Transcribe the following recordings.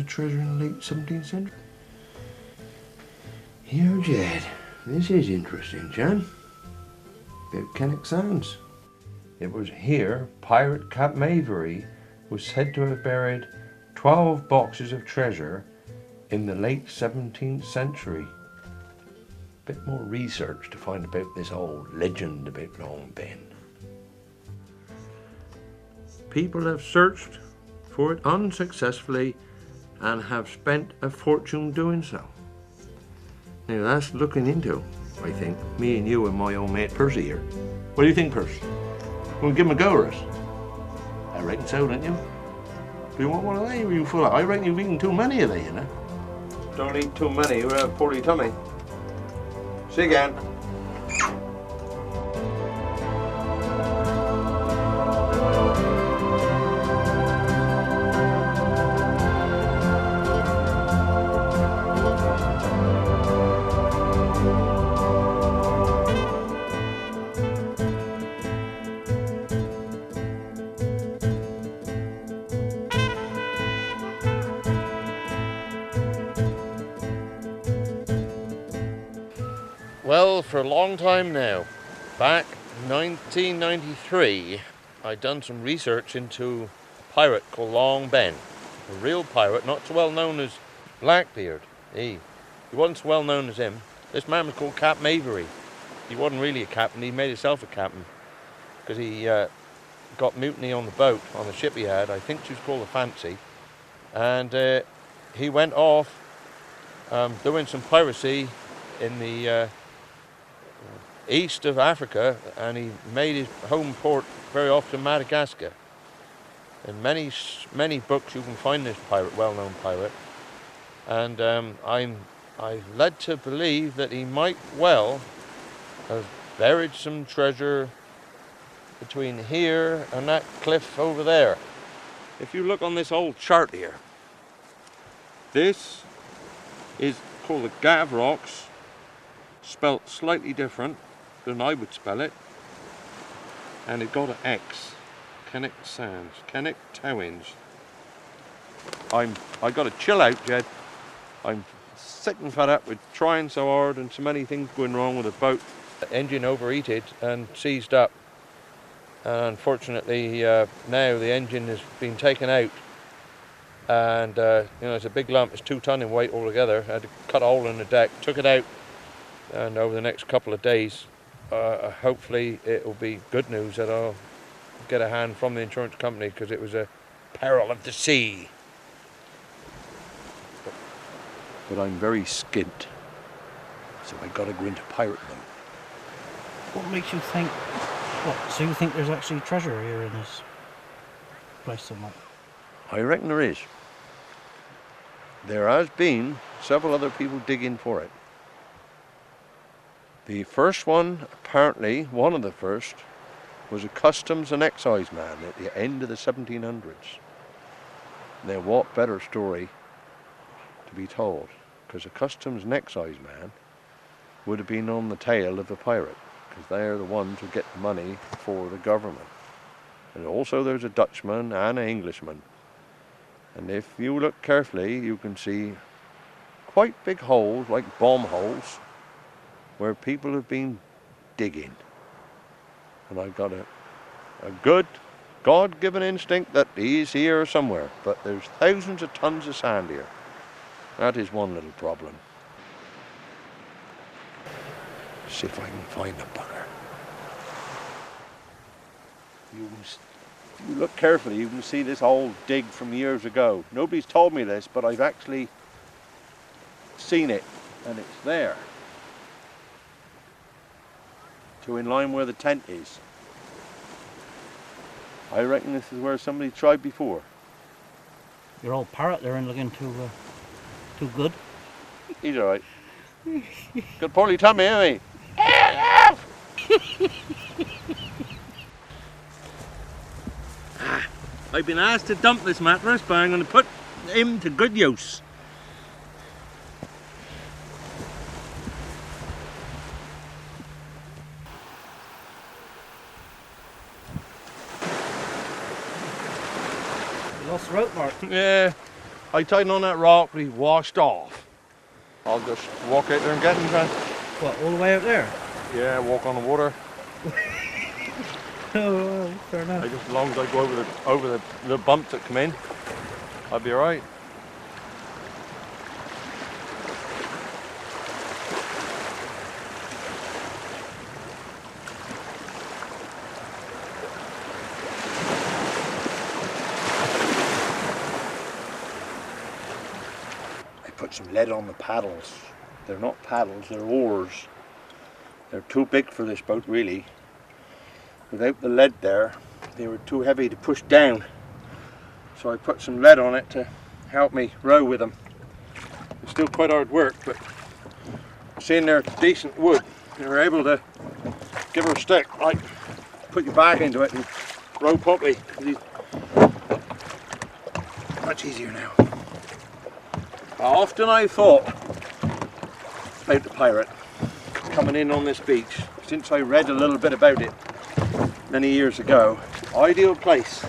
of treasure in the late 17th century. Here, Jed. This is interesting, Jan. About Comic Sands. It was here pirate Captain Avery was said to have buried 12 boxes of treasure in the late 17th century. Bit more research to find about this whole legend about Long Ben. People have searched for it unsuccessfully and have spent a fortune doing so. Now that's looking into, I think, me and you and my old mate Percy here. What do you think, Percy? We'll give him a go, Russ. I reckon so, don't you? Do you want one of they? Or you full of? I reckon you've eaten too many of they, you know. Don't eat too many, you'll have a poorly tummy. See you again. Well, for a long time now, back in 1993, I'd done some research into a pirate called Long Ben. A real pirate, not so well known as Blackbeard. He wasn't so well known as him. This man was called Captain Avery. He wasn't really a captain, he made himself a captain. Because he got mutiny on the boat, on the ship he had. I think she was called the Fancy. And he went off doing some piracy in the east of Africa, and he made his home port very often Madagascar. In many books you can find this pirate, well-known pirate, and I'm led to believe that he might well have buried some treasure between here and that cliff over there. If you look on this old chart here, this is called the Gav Rocks, spelt slightly different than I would spell it, and it got an X. Kennack Sands, Kennack Towins. I got to chill out, Jed. I'm sick and fed up with trying so hard and so many things going wrong with the boat. The engine overheated and seized up. And unfortunately, now the engine has been taken out, and it's a big lump. It's 2 ton in weight altogether. I had to cut a hole in the deck, took it out, and over the next couple of days, hopefully it will be good news that I'll get a hand from the insurance company, because it was a peril of the sea. But I'm very skint, so I got to go into pirate mode. What makes you think? What? So you think there's actually treasure here in this place somewhere? I reckon there is. There has been several other people digging for it. The first one, apparently, one of the first, was a customs and excise man at the end of the 1700s. Now, what better story to be told? Because a customs and excise man would have been on the tail of the pirate, because they are the ones who get the money for the government. And also there's a Dutchman and an Englishman. And if you look carefully, you can see quite big holes, like bomb holes, where people have been digging. And I've got a good God-given instinct that he's here somewhere, but there's thousands of tons of sand here. That is one little problem. See if I can find the bugger. If you look carefully, you can see this old dig from years ago. Nobody's told me this, but I've actually seen it, and it's there. To in line where the tent is. I reckon this is where somebody tried before. Your old parrot there ain't looking too good. He's all right. Got poorly tummy, ain't he? I've been asked to dump this mattress, but I'm going to put him to good use. You lost the rope, Mark. Yeah, high tide on that rock, but he washed off. I'll just walk out there and get him, Trent. What, all the way out there? Yeah, walk on the water. Oh, well, fair enough. Just as long as I go over the bumps that come in, I'll be alright. I put some lead on the paddles. They're not paddles, they're oars. They're too big for this boat, really. Without the lead there, they were too heavy to push down. So I put some lead on it to help me row with them. It's still quite hard work, but seeing they're decent wood, you're able to give her a stick, like put your back into it and row properly. Much easier now. Often I thought about the pirate coming in on this beach, since I read a little bit about it many years ago. Ideal place.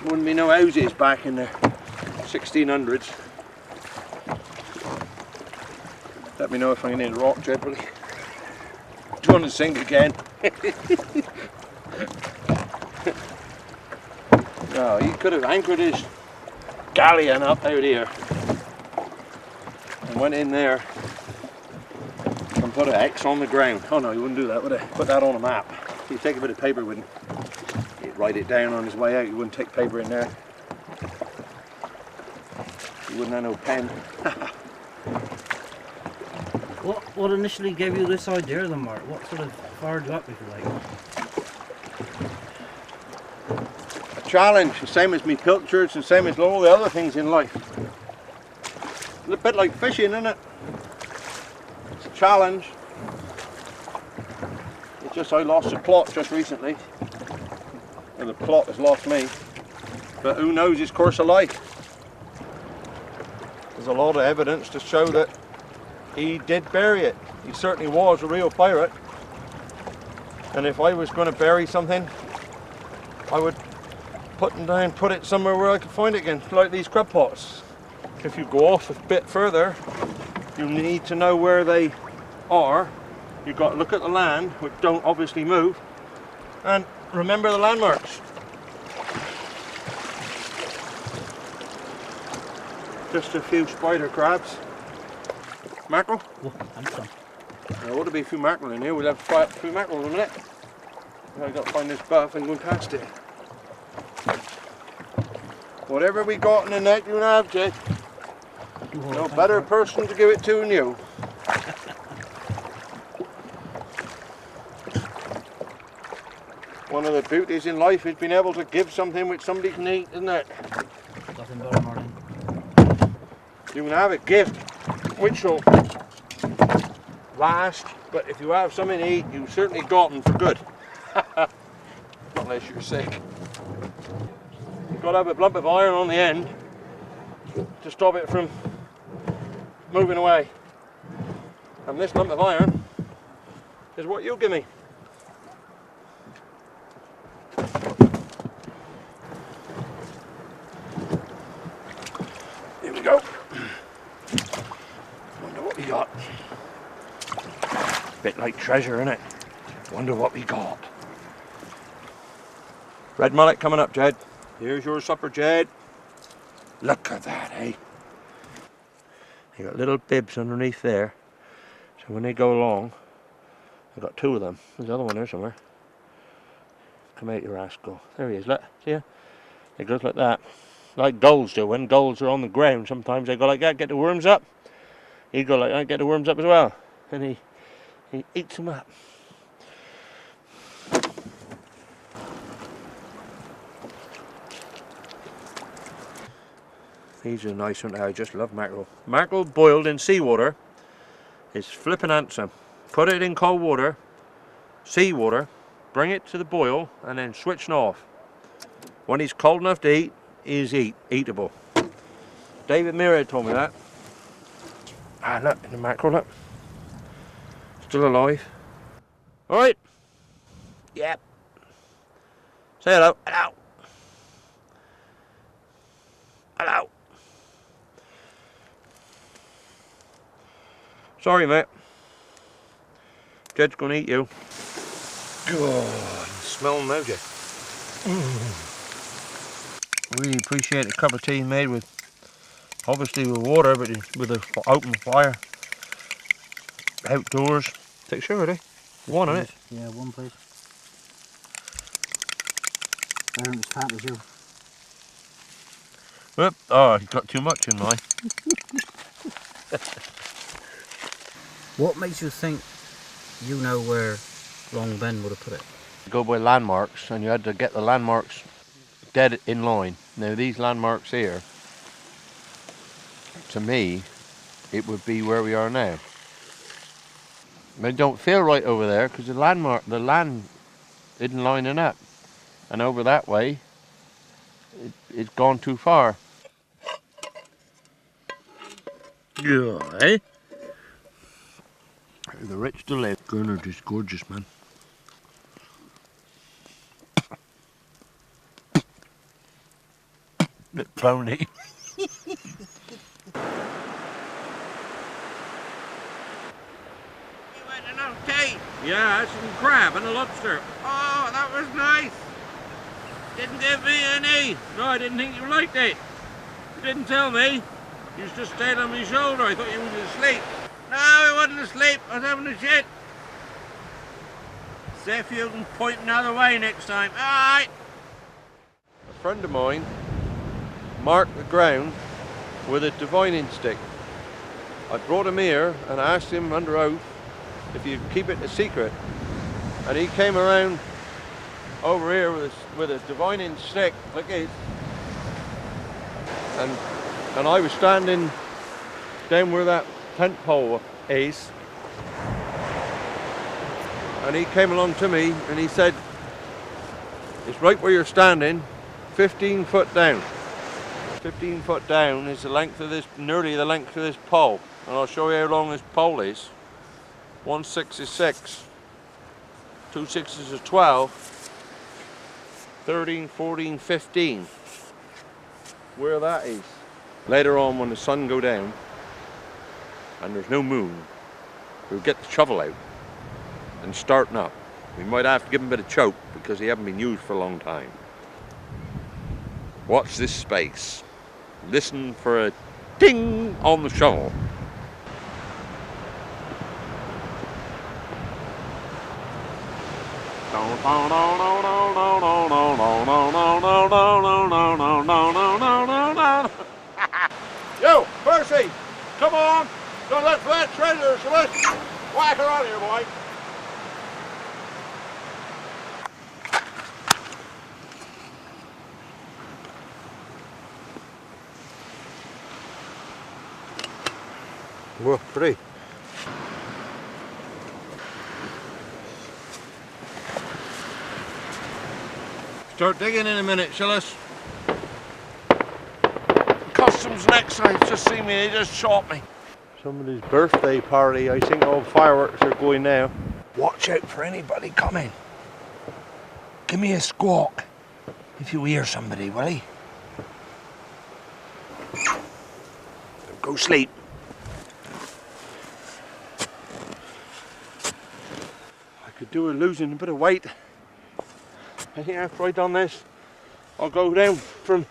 Wouldn't be no houses back in the 1600s. Let me know if I need a rock, Jed, will you? Do you want to sink again? No, he could have anchored his galleon up out here and went in there and put an X on the ground. Oh no, he wouldn't do that, would he? Put that on a map. He'd take a bit of paper with him. He'd write it down on his way out. He wouldn't take paper in there. He wouldn't have no pen. What initially gave you this idea then, Mark? What sort of fired you up, if you like? A challenge, the same as me pilchards, the same as all the other things in life. It's a bit like fishing, isn't it? It's a challenge. It's just I lost the plot just recently. And the plot has lost me. But who knows his course of life? There's a lot of evidence to show that he did bury it. He certainly was a real pirate. And if I was going to bury something, I would put it somewhere where I could find it again, like these crab pots. If you go off a bit further, you need to know where they are. You've got to look at the land, which don't obviously move, and remember the landmarks. Just a few spider crabs. Mackerel? Oh, I'm done. There ought to be a few mackerel in here. We'll have a few mackerel in a minute. I've got to find this buff and go past it. Whatever we got in the net, you have, Jed. No better person to give it to than you. One of the beauties in life is being able to give something which somebody can eat, isn't it? Nothing better, Martin. You can have a gift which will last, but if you have something to eat, you've certainly got them for good. Unless you're sick. You've got to have a lump of iron on the end to stop it from moving away. And this lump of iron is what you'll give me. Here we go. Wonder what we got. Bit like treasure, innit? Wonder what we got. Red mullet coming up, Jed. Here's your supper, Jed. Look at that, eh? You got little bibs underneath there. So when they go along, I've got two of them. There's the other one there somewhere. Come out, you rascal. There he is, look. See ya? It goes like that. Like gulls do. When gulls are on the ground, sometimes they go like that, get the worms up. He'd go like that, get the worms up as well. And he eats them up. These are nice, aren't they? I just love mackerel. Mackerel boiled in seawater is flippin' handsome. Put it in cold water, seawater, bring it to the boil, and then switch it off. When he's cold enough to eat, he's eatable. David Mira told me that. Ah, look, the mackerel, look. Still alive. All right. Yep. Say hello. Hello. Hello. Sorry, mate. Jed's gonna eat you. God, smell now, Jed. Really appreciate a cup of tea made with, obviously with water, but with an open fire. Outdoors. Take sugar, eh? One on it. Yeah, one please. I aren't as fat as you. Whoop. Oh, you got too much in mine. What makes you think you know where Long Ben would have put it? You go by landmarks, and you had to get the landmarks dead in line. Now these landmarks here, to me, it would be where we are now. They don't feel right over there because the land isn't lining up, and over that way, it's gone too far. Yeah, eh? The rich to live. Gurnard is gorgeous, man. Bit phony. Okay. Yeah, some crab and a lobster. Oh, that was nice. Didn't give me any. No, I didn't think you liked it. You didn't tell me. You just stayed on my shoulder. I thought you was asleep. No, I wasn't asleep. I was having a shit. See if you can point another way next time. All right. A friend of mine marked the ground with a divining stick. I brought him here and I asked him under oath if you'd keep it a secret. And he came around over here with a divining stick like this. And I was standing down where that tent pole is. And he came along to me and he said, it's right where you're standing, 15 foot down. 15 foot down is the length of this, nearly the length of this pole. And I'll show you how long this pole is. 1 6 is 6. 2 6s is 12. 13, 14, 15. Where that is. Later on when the sun go down and there's no moon, we'll get the shovel out and starting up. We might have to give him a bit of choke because he haven't been used for a long time. Watch this space. Listen for a ding on the shovel. Yo, Percy, come on! Don't let that treasure, so let's whack her on here, boy. Whoa, pretty. Start digging in a minute, shall us? Customs next time, just see me, they just shot me. Somebody's birthday party, I think all fireworks are going now. Watch out for anybody coming. Give me a squawk if you hear somebody, will you? Don't go sleep. I could do with losing a bit of weight. I think after I've done this, I'll go down from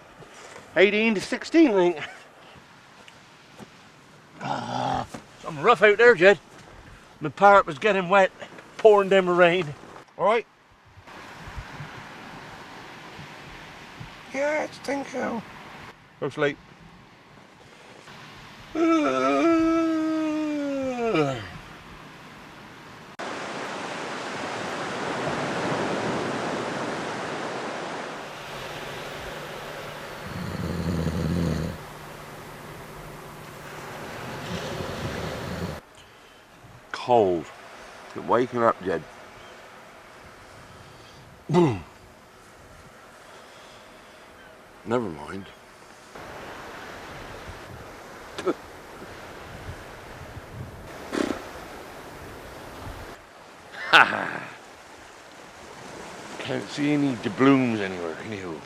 18 to 16, I think. Something rough out there, Jed. My parrot was getting wet, pouring down the rain. All right? Yeah, I think so. Go sleep. Cove. It's waking up, Jed. Boom. Never mind. Can't see any doubloons anywhere, can you?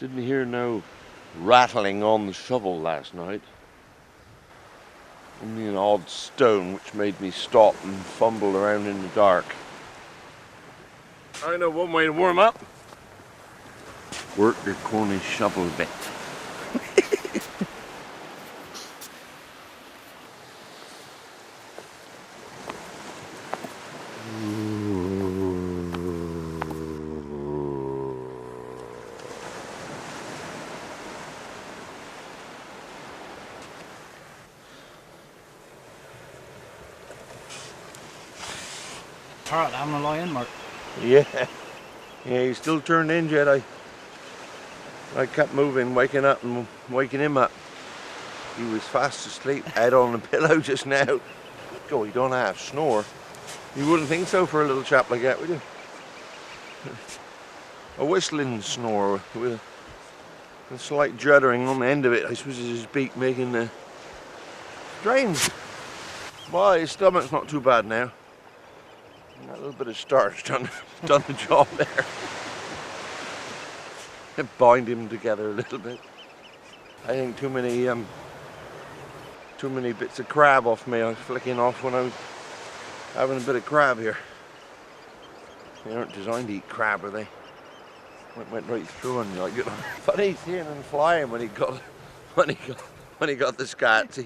Didn't hear no rattling on the shovel last night. Only an odd stone which made me stop and fumble around in the dark. I know one way to warm up. Work the Cornish shovel bit. Alright, I'm gonna lie in, Mark. Yeah. Yeah, he's still turned in yet. I kept moving, waking up and waking him up. He was fast asleep, head on the pillow just now. God, he don't half snore. You wouldn't think so for a little chap like that, would you? A whistling snore with a slight juddering on the end of it. I suppose it's his beak making the strange. Well, his stomach's not too bad now. A little bit of starch done the job there. Bind him together a little bit. I think too many bits of crab off me. I was flicking off when I was having a bit of crab here. They aren't designed to eat crab, are they? Went right through and like, you know. Funny seeing him flying when he got the scats.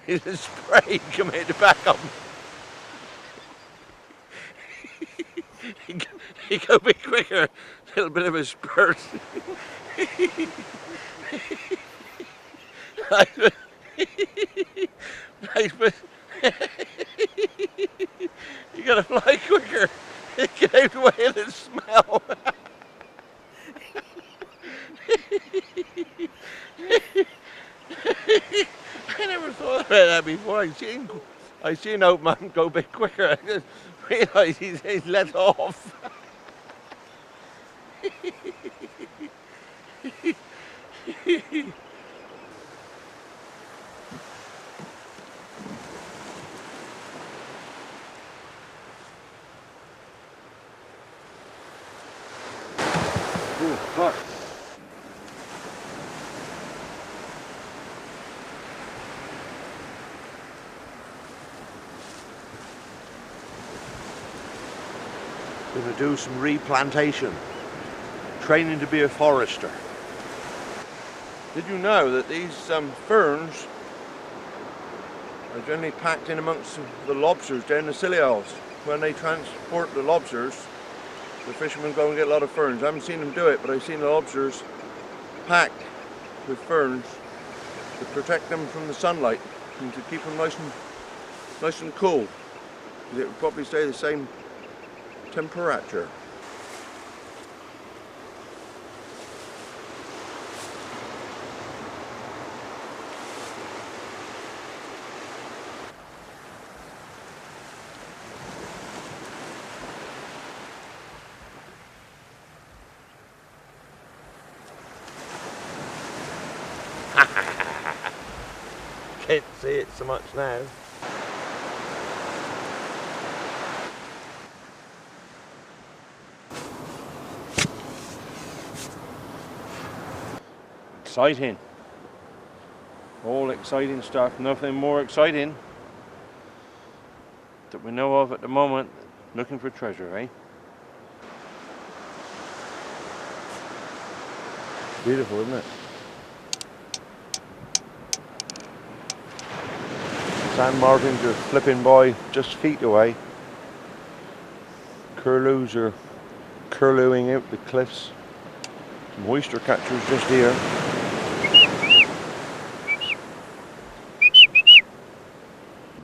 He just sprayed, come in the back of him. He go a bit quicker, a little bit of a spurt. You gotta fly quicker. Get out of the way of the smell. I never thought about that before. I seen old man go a bit quicker. I just realised he's let off. Oh, fuck. Gonna do some replantation. Training to be a forester. Did you know that these ferns are generally packed in amongst the lobsters down the Scilly Isles? When they transport the lobsters, the fishermen go and get a lot of ferns. I haven't seen them do it, but I've seen the lobsters packed with ferns to protect them from the sunlight and to keep them nice and cool. It would probably stay the same temperature. Can't see it so much now. Exciting. All exciting stuff. Nothing more exciting that we know of at the moment. Looking for treasure, eh? Beautiful, isn't it? Sand martins are flipping by just feet away. Curlews are curlewing out the cliffs. Some oyster catchers just here.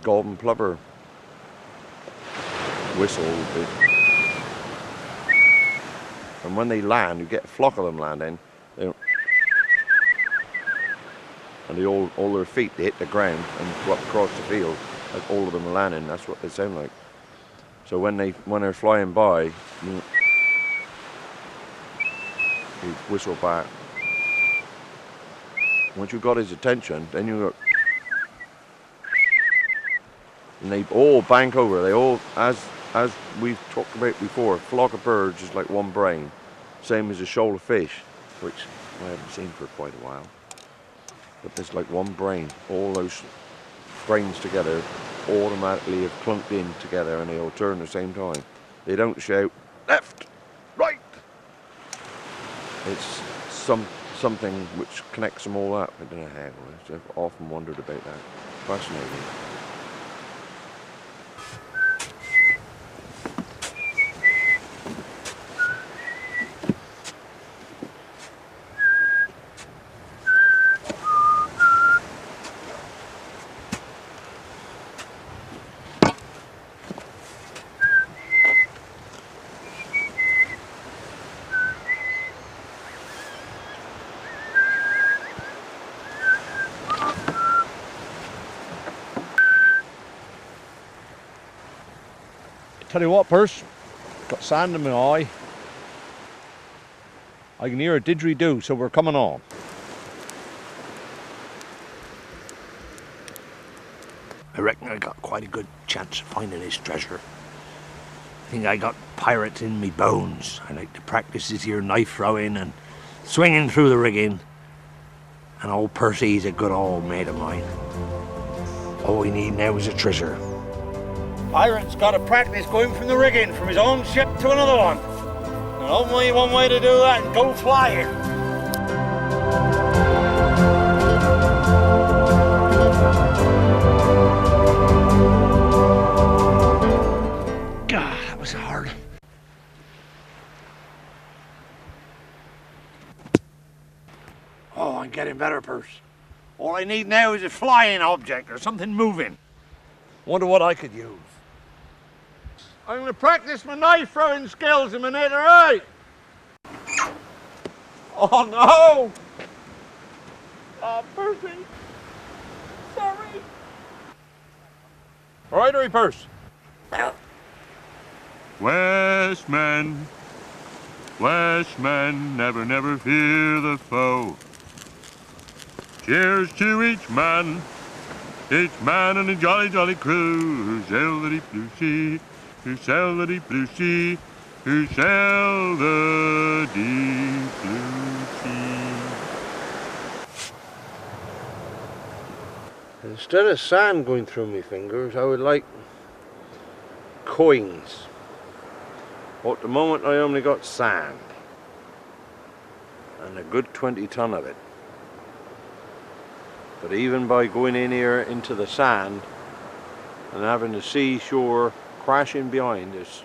Golden plover whistle a bit. And when they land, you get a flock of them landing. And they all their feet, they hit the ground and go up across the field. Like all of them are landing, that's what they sound like. So when they're flying by, you whistle back. Once you've got his attention, then you go, and they all bank over. They all, as we've talked about before, a flock of birds is like one brain, same as a shoal of fish, which I haven't seen for quite a while. But there's like one brain. All those brains together automatically have clunked in together and they all turn at the same time. They don't shout, left, right. It's something which connects them all up. I don't know how. I've often wondered about that. Fascinating. Tell you what, Perce, got sand in my eye. I can hear a didgeridoo, so we're coming on. I reckon I got quite a good chance of finding this treasure. I think I got pirates in me bones. I like to practice this here knife throwing and swinging through the rigging. And old Percy's a good old mate of mine. All we need now is a treasure. Pirate's got to practice going from the rigging from his own ship to another one. And only one way to do that and go flying. God, that was hard. Oh, I'm getting better, Perce. All I need now is a flying object or something moving. Wonder what I could use. I'm going to practice my knife throwing skills a minute, all right? Oh, no! Oh, Percy. Sorry. All right, hurry, Perce. Westmen, Westmen, never, never fear the foe. Cheers to each man and a jolly, jolly crew who sail the deep blue sea, who sail the deep blue sea, who sail the deep blue sea. Instead of sand going through my fingers, I would like coins. At the moment I only got sand. And a good 20 ton of it. But even by going in here into the sand and having the seashore crashing behind us,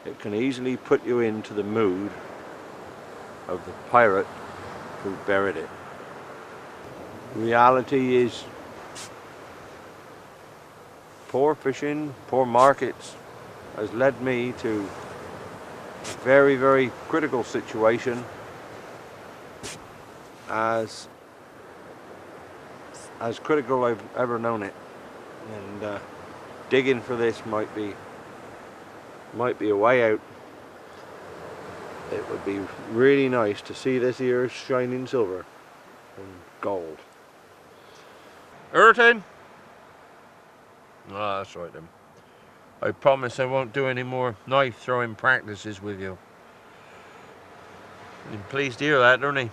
it can easily put you into the mood of the pirate who buried it. Reality is poor fishing, poor markets has led me to a very, very critical situation as critical I've ever known it. And digging for this might be a way out. It would be really nice to see this here shining silver and gold. Ayrton? Ah, that's right then. I promise I won't do any more knife throwing practices with you. I'm pleased to hear that, aren't he?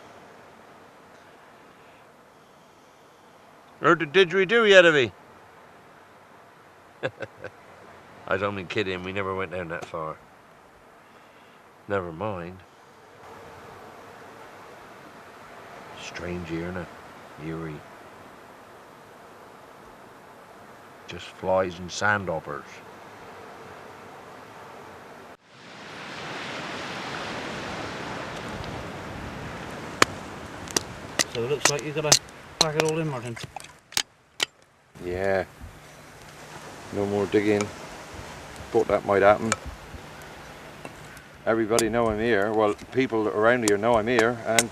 Heard the didgeridoo yet, have he? I was only kidding, we never went down that far. Never mind. Strange here, innit? Eerie. Just flies and sandhoppers. So it looks like you've got to pack it all in, Martin. Yeah. No more digging. Thought that might happen. Everybody know I'm here. Well, people around here know I'm here, and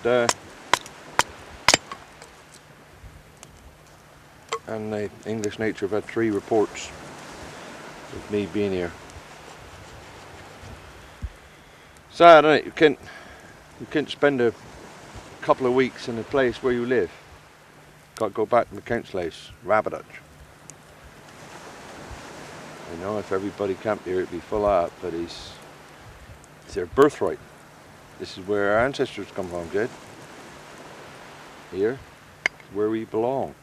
the English Nature have had 3 reports of me being here. Sad, isn't it? You can't spend a couple of weeks in a place where you live. Got to go back to the council house, Rabbit Hutch. I know if everybody camped here it'd be full up, but it's their birthright. This is where our ancestors come from, kid. Here is where we belong.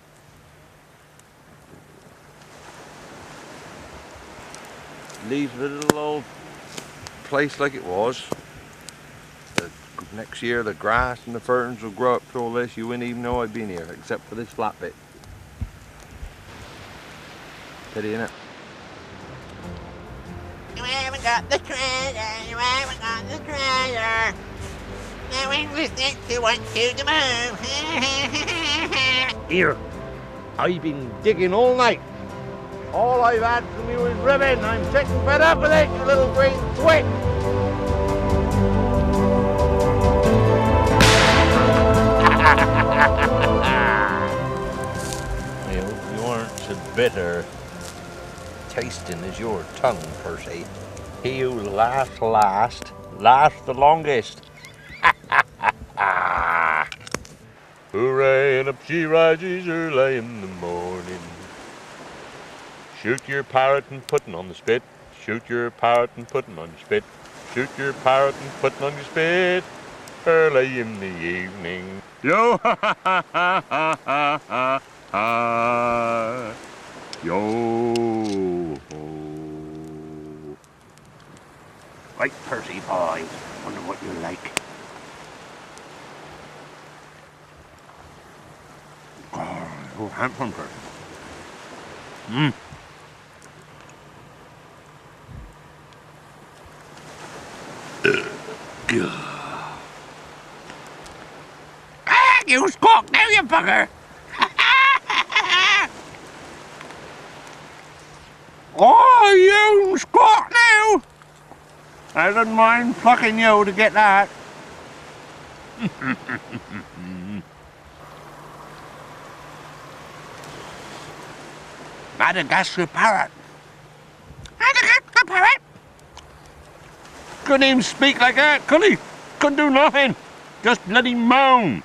Leave the little old place like it was. Next year the grass and the ferns will grow up to all this. You wouldn't even know I'd been here, except for this flat bit. Pity, innit? You haven't got the treasure, you haven't got the treasure. No English next to one to the moon. Here, I've been digging all night. All I've had from you is ribbon. I'm sick and fed up with it, you little green twit. You aren't so bitter tasting as your tongue, Percy. He who laughs last, laughs the longest. Hooray, and up she rises early in the morning. Shoot your parrot and puttin' on the spit. Shoot your parrot and puttin' on your spit. Shoot your parrot and puttin' on your spit. Early in the evening. Yo ha ha ha ha ha ha ha. Yo ho. Right, Percy boy. Wonder what you like. Oh, handsome person. You squawk now, you bugger! Oh, you squawk now! I didn't mind plucking you to get that. Madagascar parrot. Madagascar parrot? Couldn't even speak like that, could he? Couldn't do nothing. Just bloody moan.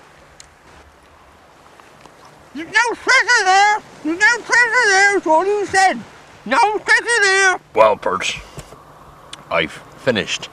There's no treasure there! There's no treasure there, that's all you said! No treasure there! Well, Percy, I've finished.